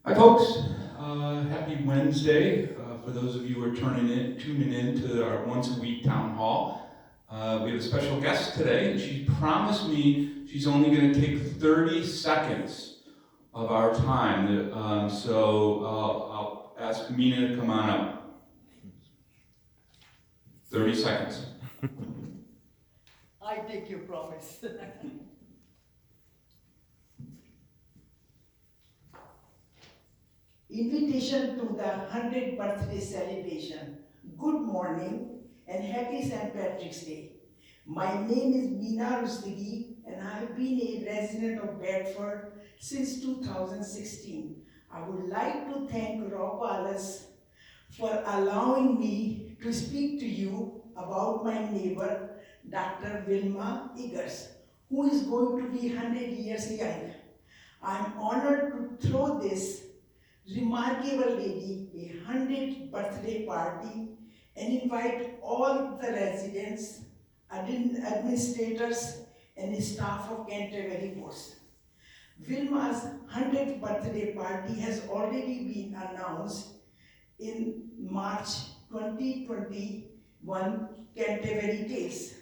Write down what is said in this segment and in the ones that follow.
Hi, folks. Happy Wednesday. For those of you who are tuning in to our once-a-week town hall. We have a special guest today, and she promised me she's only going to take 30 seconds of our time. So I'll ask Mina to come on up. 30 seconds. I take your promise. Invitation to the 100th birthday celebration. Good morning and happy St. Patrick's Day. My name is Meena Rustagi and I have been a resident of Bedford since 2016. I would like to thank Rob Wallace for allowing me to speak to you about my neighbor, Dr. Wilma Eggers, who is going to be 100 years young. I am honored to throw this remarkable lady a 100th birthday party and invite all the residents, administrators, and staff of Canterbury Post. Wilma's 100th birthday party has already been announced in March 2021 Canterbury Tales.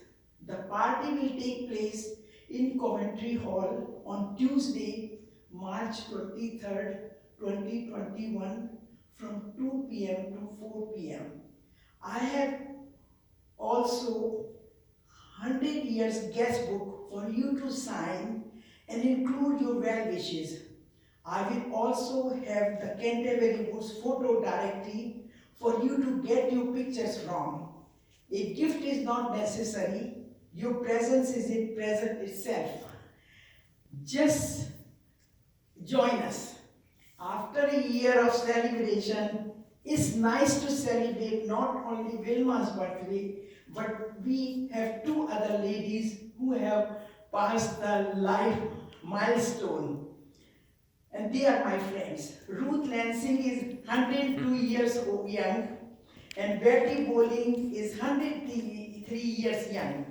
The party will take place in Coventry Hall on Tuesday, March 23rd, 2021 from 2 p.m. to 4 p.m. I have also 100 years guest book for you to sign and include your well wishes. I will also have the Canterbury Woods photo directory for you to get your pictures from. A gift is not necessary. Your presence is a present itself. Just join us. After a year of celebration, it's nice to celebrate not only Wilma's birthday, but we have two other ladies who have passed the life milestone. And they are my friends. Ruth Lansing is 102 years young, and Betty Bowling is 103 years young.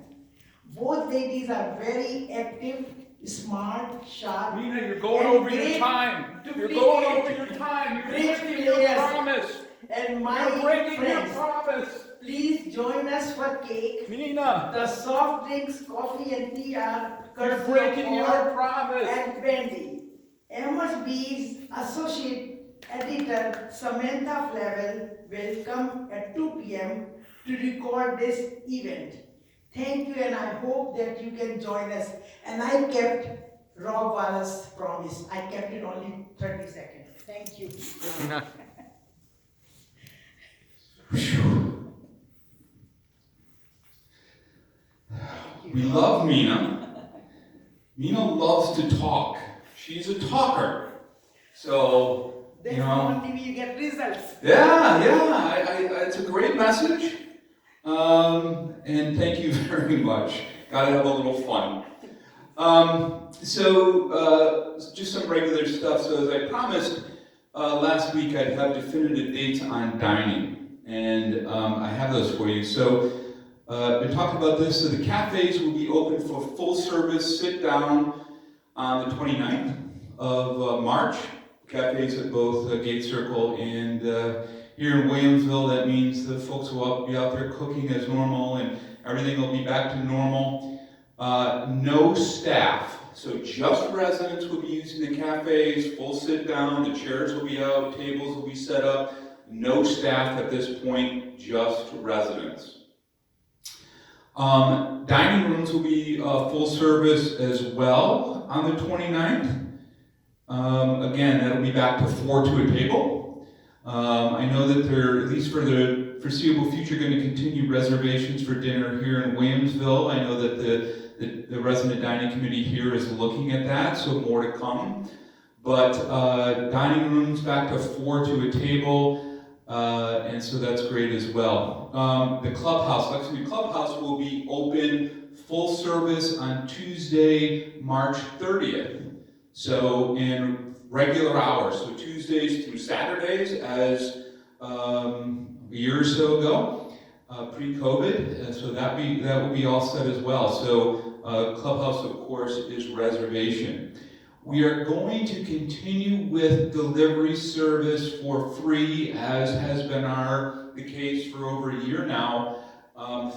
Both ladies are very active, smart, sharp. Mina, you're going over your time. You're going over your time. You're breaking your promise. And my You're breaking your friends, promise. please join us for cake. Mina, The soft drinks, coffee and tea are you're breaking your promise. and brandy. MSB's Associate Editor Samantha Flavel will come at 2 p.m. to record this event. Thank you, and I hope that you can join us. And I kept Rob Wallace's promise. I kept it only 30 seconds. Thank you. We love Mina. Mina loves to talk. She's a talker. So, That's how only we get results. Yeah. It's a great message. And thank you very much. Gotta have a little fun. Just some regular stuff. So as I promised last week, I'd have definitive dates on dining. And I have those for you. So we talked about this. So the cafes will be open for full service sit down on the 29th of March. Cafes at both Gate Circle and here in Williamsville. That means the folks will be out there cooking as normal and everything will be back to normal. No staff, so just residents will be using the cafes, full sit down, the chairs will be out, tables will be set up. No staff at this point, just residents. Dining rooms will be full service as well on the 29th. Again, that'll be back to 4 to a table. I know that they're, at least for the foreseeable future, going to continue reservations for dinner here in Williamsville. I know that the resident dining committee here is looking at that, so more to come. But dining rooms back to 4 to a table. And so that's great as well. The clubhouse, Lexington Clubhouse, will be open full service on Tuesday, March 30th. So in regular hours, so Tuesdays through Saturdays, as a year or so ago, pre-COVID. So that will be all set as well. So clubhouse, of course, is reservation. We are going to continue with delivery service for free, as has been the case for over a year now,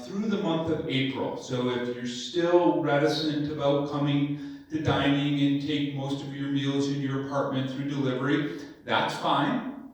through the month of April. So if you're still reticent about coming to dining and take most of your meals in your apartment through delivery, that's fine.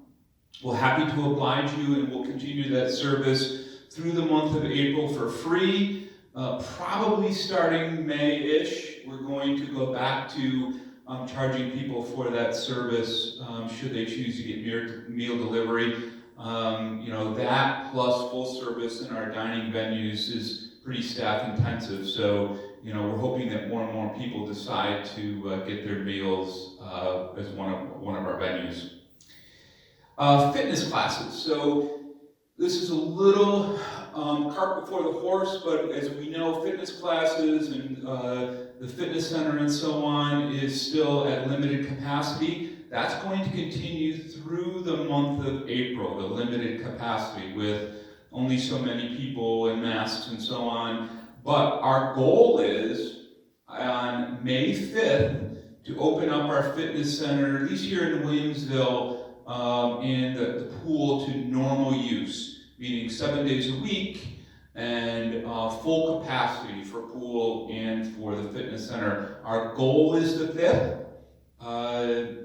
We're happy to oblige you, and we'll continue that service through the month of April for free. Probably starting May-ish, we're going to go back to charging people for that service should they choose to get meal delivery. That plus full service in our dining venues is pretty staff intensive. So, we're hoping that more and more people decide to get their meals as one of our venues. Fitness classes. So this is a little cart before the horse, but as we know, fitness classes and the fitness center and so on is still at limited capacity. That's going to continue through the month of April, the limited capacity with only so many people and masks and so on. But our goal is on May 5th to open up our fitness center, at least here in Williamsville, in the pool to normal use, meaning 7 days a week and full capacity for pool and for the fitness center. Our goal is the 5th.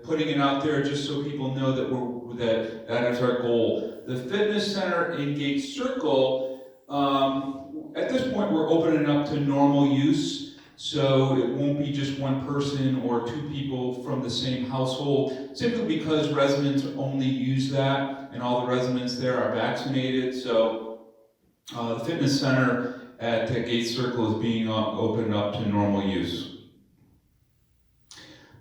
Putting it out there just so people know that that is our goal. The fitness center in Gate Circle, at this point we're opening up to normal use, so it won't be just one person or two people from the same household, simply because residents only use that and all the residents there are vaccinated. So the fitness center at Gate Circle is being opened up to normal use.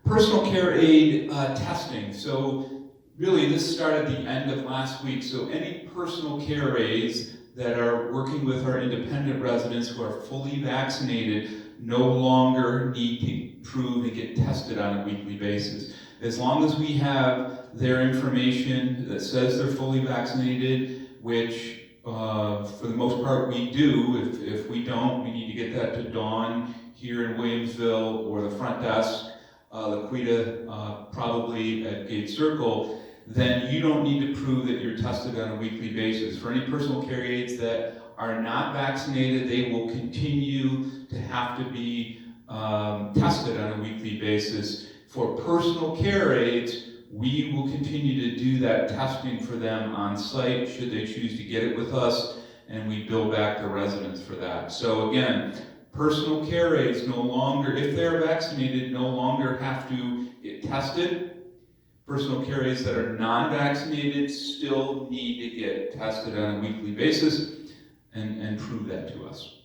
Personal care aid testing. So really this started the end of last week. So any personal care aides that are working with our independent residents who are fully vaccinated no longer need to prove and get tested on a weekly basis. As long as we have their information that says they're fully vaccinated, which for the most part we do. If we don't, we need to get that to Dawn here in Williamsville or the front desk, Laquita probably at Gate Circle. Then you don't need to prove that you're tested on a weekly basis. For any personal care aides that are not vaccinated, they will continue to have to be tested on a weekly basis. For personal care aides, we will continue to do that testing for them on site should they choose to get it with us, and we bill back the residents for that. So again, personal care aides no longer, if they're vaccinated, no longer have to get tested. Personal care aides that are non-vaccinated still need to get tested on a weekly basis and prove that to us.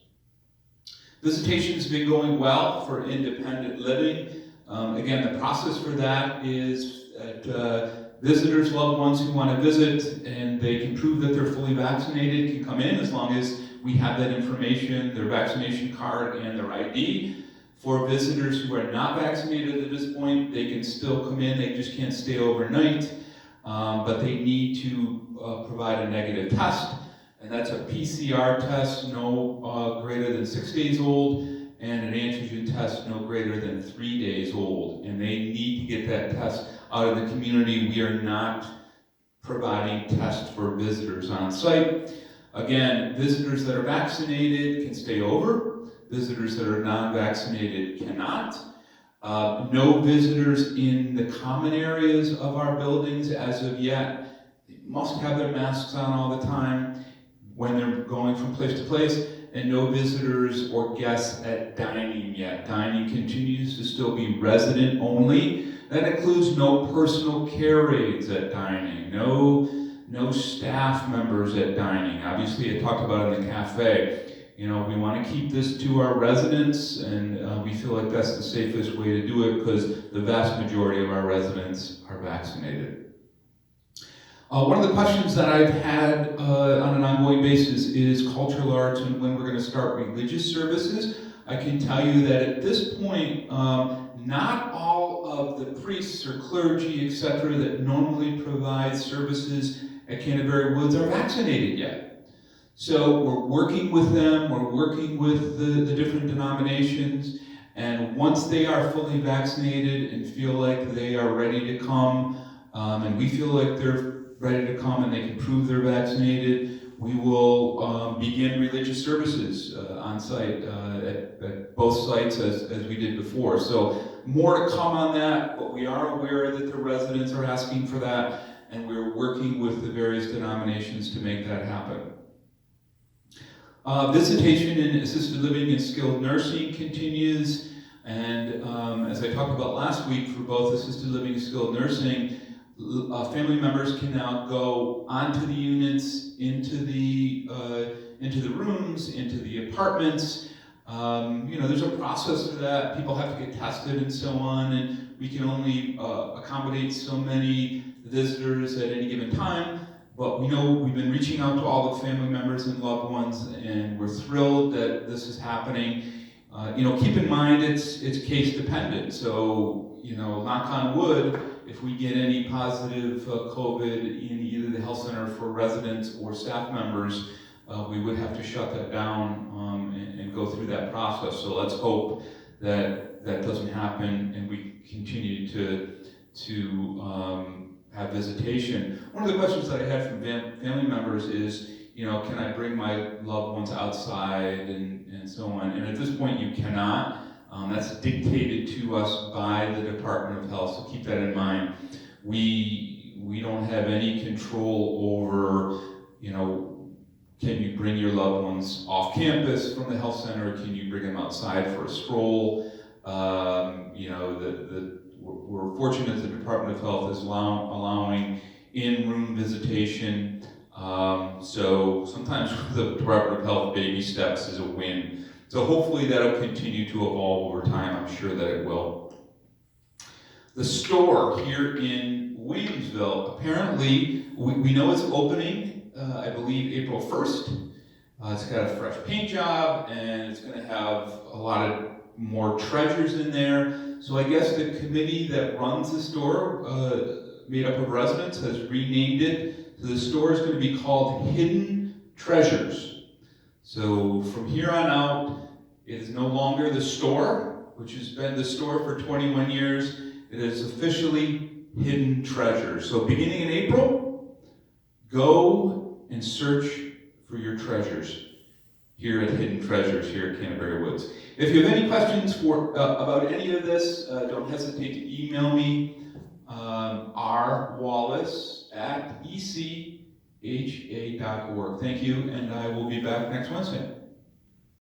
Visitation has been going well for independent living. Again, the process for that is that visitors, loved ones who want to visit and they can prove that they're fully vaccinated can come in as long as we have that information, their vaccination card and their ID. For visitors who are not vaccinated at this point, they can still come in, they just can't stay overnight, but they need to provide a negative test, and that's a PCR test no greater than 6 days old, and an antigen test no greater than 3 days old, and they need to get that test out of the community. We are not providing tests for visitors on site. Again, visitors that are vaccinated can stay over. Visitors that are non-vaccinated cannot. No visitors in the common areas of our buildings as of yet. They must have their masks on all the time when they're going from place to place, and no visitors or guests at dining yet. Dining continues to still be resident only. That includes no personal care aides at dining, no staff members at dining. Obviously, I talked about it in the cafe. We want to keep this to our residents, and we feel like that's the safest way to do it because the vast majority of our residents are vaccinated. One of the questions that I've had on an ongoing basis is cultural arts and when we're going to start religious services. I can tell you that at this point, not all of the priests or clergy, etc., that normally provide services at Canterbury Woods are vaccinated yet. So we're working with them, we're working with the different denominations, And once they are fully vaccinated and feel like they are ready to come, and we feel like they're ready to come and they can prove they're vaccinated, we will begin religious services on site at both sites as we did before. So more to come on that, but we are aware that the residents are asking for that, and we're working with the various denominations to make that happen. Visitation in assisted living and skilled nursing continues, and as I talked about last week, for both assisted living and skilled nursing, family members can now go onto the units, into the rooms, into the apartments. There's a process for that. People have to get tested and so on, and we can only accommodate so many visitors at any given time. But we know we've been reaching out to all the family members and loved ones, and we're thrilled that this is happening. Keep in mind it's case dependent. So, knock on wood, if we get any positive COVID in either the health center for residents or staff members, we would have to shut that down and go through that process. So let's hope that that doesn't happen and we continue to have visitation. One of the questions that I had from family members is, can I bring my loved ones outside and so on? And at this point, you cannot. That's dictated to us by the Department of Health, so keep that in mind. We don't have any control over, can you bring your loved ones off campus from the health center? Can you bring them outside for a stroll? We're fortunate the Department of Health is allowing in-room visitation. So sometimes the Department of Health baby steps is a win. So hopefully that'll continue to evolve over time. I'm sure that it will. The store here in Williamsville, apparently, we know it's opening, I believe, April 1st. It's got a fresh paint job, and it's going to have a lot of more treasures in there. So I guess the committee that runs the store, made up of residents, has renamed it. So the store is going to be called Hidden Treasures. So from here on out, it is no longer the store, which has been the store for 21 years. It is officially Hidden Treasures. So beginning in April, go and search for your treasures here at Hidden Treasures here at Canterbury Woods. If you have any questions about any of this, don't hesitate to email me, rwallace@echa.org. Thank you, and I will be back next Wednesday.